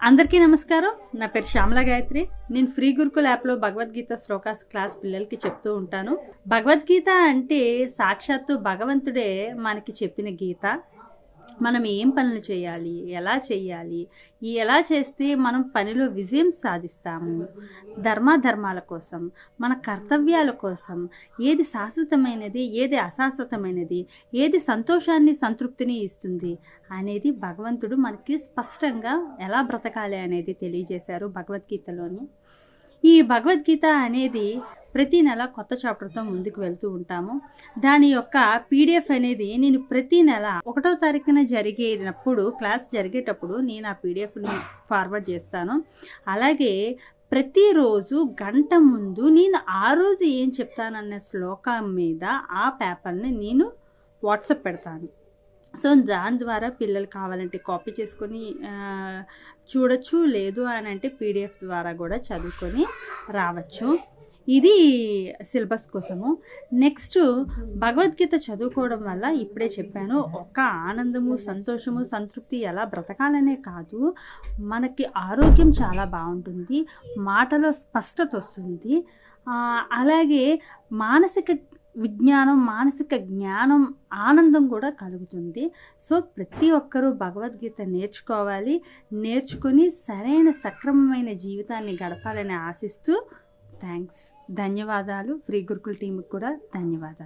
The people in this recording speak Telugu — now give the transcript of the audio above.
అందరికీ నమస్కారం. నా పేరు శ్యామల గాయత్రి. నేను ఫ్రీ గురుకుల్ యాప్లో భగవద్గీత శ్లోకాస్ క్లాస్ పిల్లలకి చెప్తూ ఉంటాను. భగవద్గీత అంటే సాక్షాత్తు భగవంతుడే మనకి చెప్పిన గీత. మనం ఏం పనులు చేయాలి, ఎలా చేస్తే మనం పనిలో విజయం సాధిస్తాము, ధర్మాల కోసం, మన కర్తవ్యాల కోసం, ఏది శాశ్వతమైనది, ఏది అశాశ్వతమైనది, ఏది సంతోషాన్ని సంతృప్తిని ఇస్తుంది అనేది భగవంతుడు మనకి స్పష్టంగా ఎలా బ్రతకాలి అనేది తెలియజేశారు భగవద్గీతలోని. ఈ భగవద్గీత అనేది ప్రతి నెల కొత్త చాప్టర్తో ముందుకు వెళ్తూ ఉంటాము. దాని యొక్క పీడిఎఫ్ అనేది నేను ప్రతి నెల 1వ తారీఖున క్లాస్ జరిగేటప్పుడు నేను ఆ పీడిఎఫ్ని ఫార్వర్డ్ చేస్తాను. అలాగే ప్రతిరోజు గంట ముందు నేను ఆ రోజు ఏం చెప్తానన్న శ్లోకం మీద ఆ పేపర్ని నేను వాట్సాప్ పెడతాను. సో దాని ద్వారా పిల్లలు కావాలంటే కాపీ చేసుకొని చూడొచ్చు, లేదు అని అంటే పీడిఎఫ్ ద్వారా కూడా చదువుకొని రావచ్చు. ఇది సిలబస్ కోసము. నెక్స్ట్ భగవద్గీత చదువుకోవడం వల్ల ఇప్పుడే చెప్పాను, ఒక ఆనందము, సంతోషము, సంతృప్తి ఎలా బ్రతకాలనే కాదు, మనకి ఆరోగ్యం చాలా బాగుంటుంది, మాటలో స్పష్టత వస్తుంది, అలాగే మానసిక విజ్ఞానం, మానసిక జ్ఞానం, ఆనందం కూడా కలుగుతుంది. సో ప్రతి ఒక్కరూ భగవద్గీత నేర్చుకొని సరైన సక్రమమైన జీవితాన్ని గడపాలని ఆశిస్తూ ధన్యవాదాలు. ఫ్రీ గురుకుల్ టీంకి కూడా ధన్యవాదాలు.